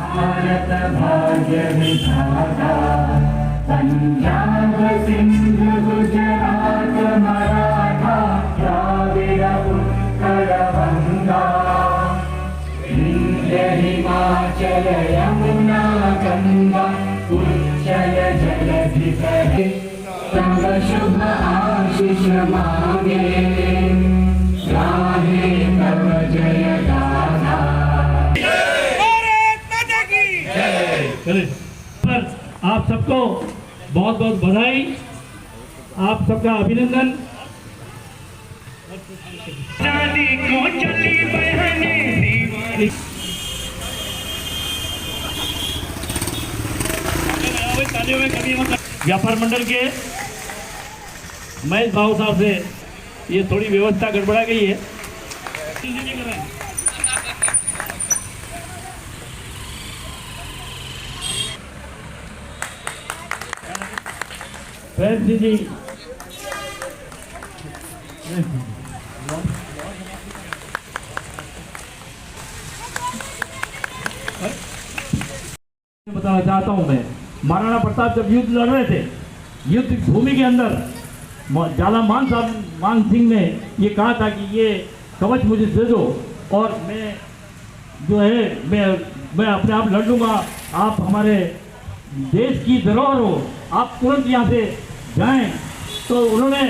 भारत भाग्य विधाता पंजाब सिंध गुजरात मराठा द्राविड़ उत्कल बंगा विंध्य हिमाचल यमुना गंगा उच्चल जलधि सहे तव शुभ आशीष मांगे गाहे तव जय गाथा। पर आप सबको बहुत बहुत बधाई, आप सबका अभिनंदन। को चली व्यापार मंडल के महेश भाऊ साहब से ये थोड़ी व्यवस्था गड़बड़ा गई है। जी बताना चाहता हूं मैं, महाराणा प्रताप जब युद्ध लड़ रहे थे, युद्ध भूमि के अंदर ज्यादा मान सिंह ने ये कहा था कि ये कवच मुझे दे दो और मैं जो है मैं अपने आप लड़ लूंगा, आप हमारे देश की धरोहर हो, आप तुरंत यहाँ से जाएं। तो उन्होंने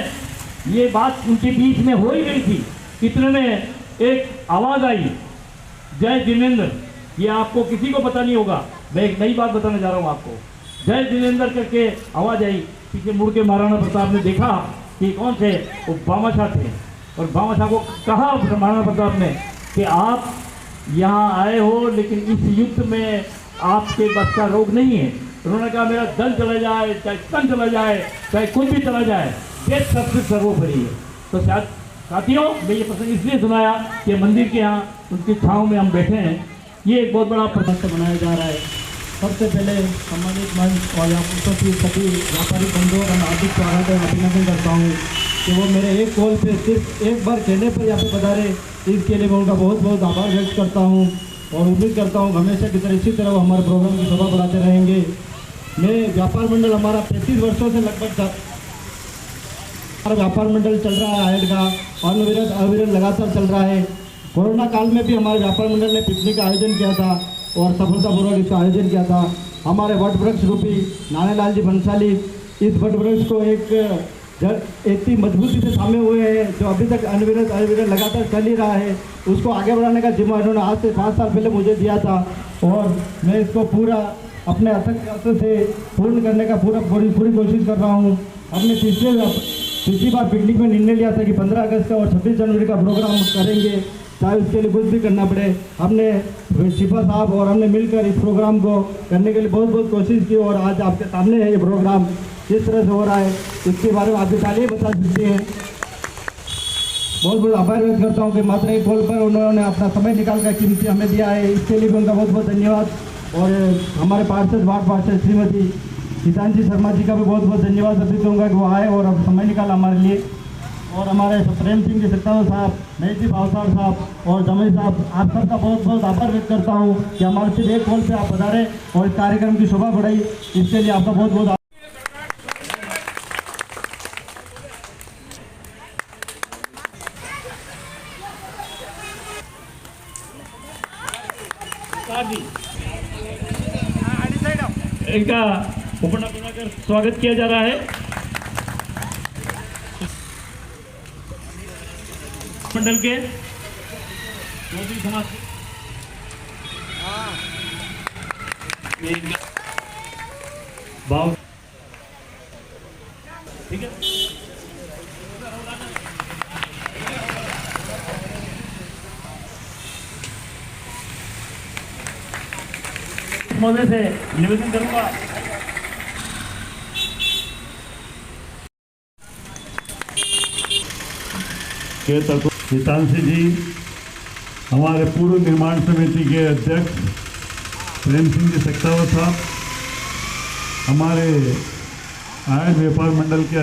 ये बात उनके बीच में हो ही गई थी, इतने में एक आवाज़ आई, जय जिनेंद्र। ये आपको किसी को पता नहीं होगा, मैं एक नई बात बताने जा रहा हूँ आपको। जय जिनेंद्र करके आवाज़ आई, पीछे मुड़ के महाराणा प्रताप ने देखा कि कौन थे, वो भामाशाह थे। और भामाशाह को कहा महाराणा प्रताप ने कि आप यहाँ आए हो लेकिन इस युद्ध में आपके बस का रोग नहीं है। उन्होंने कहा मेरा दल चला जाए, चाहे तन चला जाए, चाहे कुछ भी चला जाए, देश सबसे सर्वोपरि है। तो शायद साथियों, मैं ये प्रसंग इसलिए सुनाया कि मंदिर के यहाँ उनकी छाँव में हम बैठे हैं। ये एक बहुत बड़ा प्रसंग मनाया जा रहा है। सबसे पहले सम्मानित मंच और यहाँ उपस्थित सभी व्यापारी बंधुओं का हार्दिक स्वागत और अभिनंदन करता हूँ कि वो मेरे एक कॉल पे सिर्फ एक बार कहने पर यहाँ पे पधारे, इसके लिए मैं उनका बहुत बहुत आभार व्यक्त करता हूँ और उम्मीद करता हूँ हमेशा की तरह इसी तरह वो हमारे प्रोग्राम की शोभा बढ़ाते रहेंगे। मैं व्यापार मंडल हमारा 35 वर्षों से लगभग हमारा व्यापार मंडल चल रहा है, आयड का अविरत लगातार चल रहा है। कोरोना काल में भी हमारे व्यापार मंडल ने पिकनिक का आयोजन किया था और सफलतापूर्वक इसका आयोजन किया था। हमारे वट वृक्ष रूपी नानेलाल जी बंसाली इस वट वृक्ष को इतनी मजबूती से थामे हुए हैं, जो अभी तक अविरत लगातार चल ही रहा है। उसको आगे बढ़ाने का जिम्मा इन्होंने आज से 5 साल पहले मुझे दिया था और मैं इसको पूरा अपने अथक से पूर्ण करने का पूरी कोशिश कर रहा हूँ। हमने पिछली बार पिकनिक में निर्णय लिया था कि 15 अगस्त का और 26 जनवरी का प्रोग्राम करेंगे, चाहे उसके लिए कुछ भी करना पड़े। हमने शिफा साहब और हमने मिलकर इस प्रोग्राम को करने के लिए बहुत बहुत कोशिश की और आज आपके सामने है ये प्रोग्राम किस तरह से हो रहा है, इसके बारे में आप तालियां बता सकते हैं। बहुत बहुत आभार व्यक्त करता हूँ कि मात्र एक कॉल पर उन्होंने अपना समय निकाल कर कीमती हमें दिया है, इसके लिए भी उनका बहुत बहुत धन्यवाद। और हमारे पार्षद वार्ड पार्षद श्रीमती किसान जी शर्मा जी का भी बहुत बहुत धन्यवाद अभी कहूँगा कि वो आए और अब समय निकाला हमारे लिए। और हमारे प्रेम सिंह जी सत्तावन साहब, महेश जी भावसार साहब और जमेश साहब, आप सबका बहुत बहुत आभार व्यक्त करता हूँ कि हमारे सिर्फ एक कॉल पे आप पधारे और इस कार्यक्रम की शोभा बढ़ाई, इसके लिए आपका बहुत बहुत इनका उपना बनाकर स्वागत किया जा रहा है। मंडल के चौधरी समाज भाव, ठीक है। महोदय से निवेदन करूंगा हितांशी जी, हमारे पूर्व निर्माण समिति के अध्यक्ष प्रेम सिंह जी सख्तावत साहब, हमारे आयन व्यापार मंडल के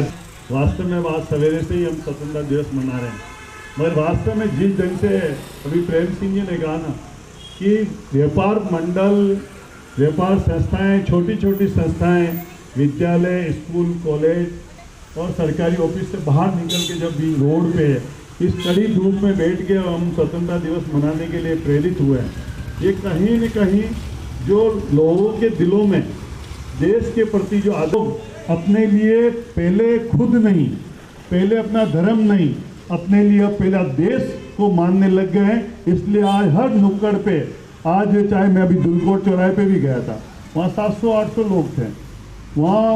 वास्तव में आज सवेरे से ही हम स्वतंत्रता दिवस मना रहे हैं, मगर वास्तव में जिस ढंग से अभी प्रेम सिंह जी ने कहा ना कि व्यापार मंडल, व्यापार संस्थाएं, छोटी छोटी संस्थाएं, विद्यालय, स्कूल, कॉलेज और सरकारी ऑफिस से बाहर निकल के जब भी रोड पे इस कड़ी धूप में बैठ के हम स्वतंत्रता दिवस मनाने के लिए प्रेरित हुए हैं, ये कहीं न कहीं जो लोगों के दिलों में देश के प्रति जो आदर, अपने लिए पहले खुद नहीं, पहले अपना धर्म नहीं, अपने लिए पहला देश को मानने लग गए हैं। इसलिए आज हर नुक्कड़ पे, आज चाहे मैं अभी दुलकोट चौराहे पे भी गया था, वहाँ 700-800 लोग थे, वहाँ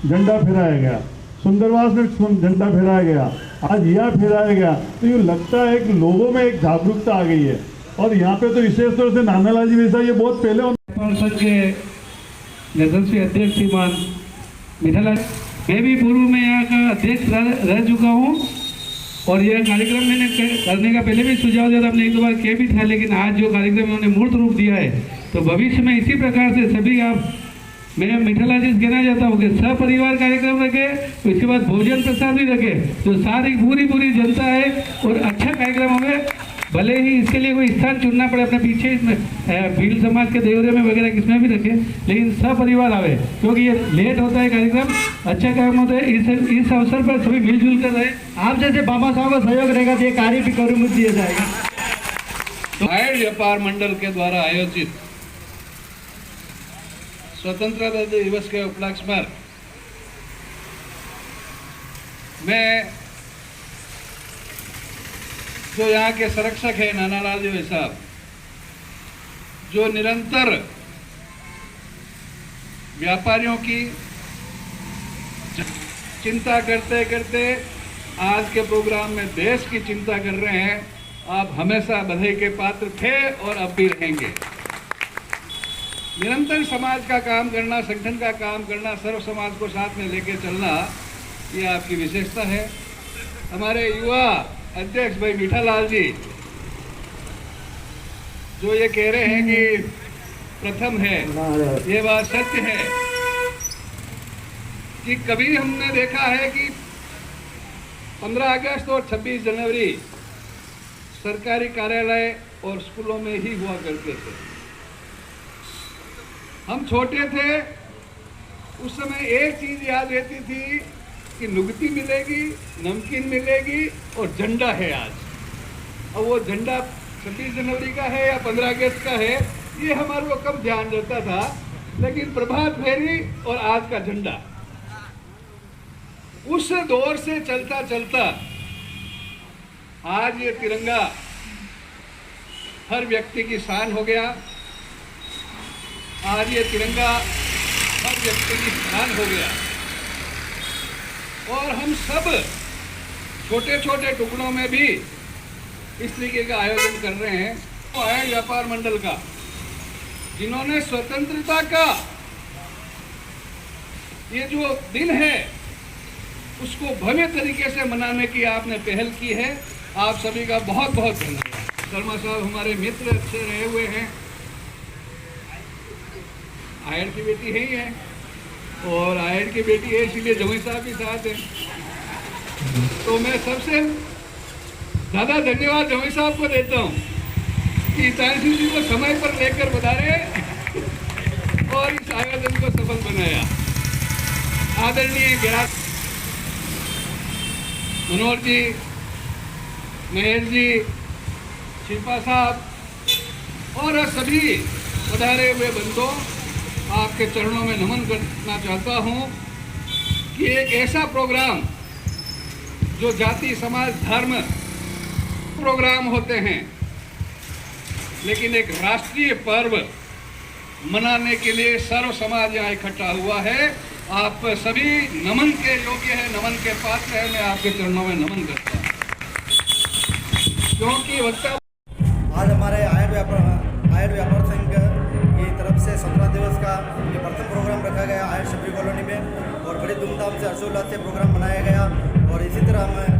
झंडा फहराया गया, सुंदरवास में झंडा फहराया गया, आज यहाँ फहराया गया। तो ये लगता है कि लोगों में एक जागरूकता आ गई है। और यहाँ पे तो विशेष तौर से नानालाल जी वैसा ये बहुत पहले परिषद के यशस्वी अध्यक्ष श्रीमान मिठालाल, मैं भी पूर्व में यहाँ का अध्यक्ष रह चुका हूँ और यह कार्यक्रम मैंने करने का पहले भी सुझाव दिया था, आपने एक दो बार किया भी था, लेकिन आज जो कार्यक्रम उन्होंने मूर्त रूप दिया है, तो भविष्य में इसी प्रकार से सभी आप, मैं मिठालाल जी कहना चाहता हूँ कि सपरिवार कार्यक्रम रखे, तो इसके बाद भोजन प्रसाद भी रखे, जो सारी पूरी जनता है और अच्छा कार्यक्रम होगा। भले ही इसके लिए कोई स्थान चुनना पड़े अपने पीछे, इसमें भील समाज के देवरे में वगैरह किसमें भी रखे, लेकिन सब परिवार आवे, क्योंकि ये लेट होता है कार्यक्रम, अच्छा काम होता है। इस अवसर पर सभी मिलजुल कर रहे, आप जैसे बाबा साहब का सहयोग रहेगा तो ये कार्य भी करूँ दिया जाएगा। तो आयड व्यापार मंडल के द्वारा आयोजित स्वतंत्रता दिवस के उपलक्ष्य पर मैं, जो यहाँ के संरक्षक है नानालाल जी साहब, जो निरंतर व्यापारियों की चिंता करते करते आज के प्रोग्राम में देश की चिंता कर रहे हैं, आप हमेशा बधाई के पात्र थे और अब भी रहेंगे। निरंतर समाज का काम करना, संगठन का काम करना, सर्व समाज को साथ में लेकर चलना, ये आपकी विशेषता है। हमारे युवा अध्यक्ष भाई मिठालाल जी जो ये कह रहे हैं कि प्रथम है, ये बात सत्य है कि कभी हमने देखा है कि 15 अगस्त और 26 जनवरी सरकारी कार्यालय और स्कूलों में ही हुआ करते थे। हम छोटे थे, उस समय एक चीज याद रहती थी कि नुगती मिलेगी, नमकीन मिलेगी और झंडा है आज। अब वो झंडा 26 जनवरी का है या 15 अगस्त का है, ये हमारे को कम ध्यान रहता था, लेकिन प्रभात फेरी और आज का झंडा, उस दौर से चलता चलता आज ये तिरंगा हर व्यक्ति की शान हो गया। आज ये तिरंगा हर व्यक्ति की शान हो गया और हम सब छोटे छोटे टुकड़ों में भी इस तरीके का आयोजन कर रहे हैं। तो आयड व्यापार मंडल का, जिन्होंने स्वतंत्रता का ये जो दिन है उसको भव्य तरीके से मनाने की आपने पहल की है, आप सभी का बहुत बहुत धन्यवाद। शर्मा साहब हमारे मित्र अच्छे रहे हुए हैं, आयड की बेटी है ही है और आयड की बेटी है, इसीलिए जमुई साहब भी साथ हैं। तो मैं सबसे ज़्यादा धन्यवाद जमुई साहब को देता हूँ कि तानसेन जी को समय पर लेकर पधारे और इस आयोजन को सफल बनाया। आदरणीय गिराज मनोहर जी, महेश जी, शिल्पा साहब और सभी पधारे हुए बंधुओं, आपके चरणों में नमन करना चाहता हूं कि एक ऐसा प्रोग्राम जो जाति, समाज, धर्म प्रोग्राम होते हैं, लेकिन एक राष्ट्रीय पर्व मनाने के लिए सर्व समाज यहाँ इकट्ठा हुआ है। आप सभी नमन के योग्य है, नमन के पात्र है। मैं आपके चरणों में नमन करता हूँ, क्योंकि वक्ता आज हमारे आयड व्यापार संघ की तरफ से 17 दिवस का ये प्रथम प्रोग्राम रखा गया आयड शबरी कॉलोनी में और बड़ी धूमधाम से हर्षोल्लास से प्रोग्राम मनाया गया। और इसी तरह हम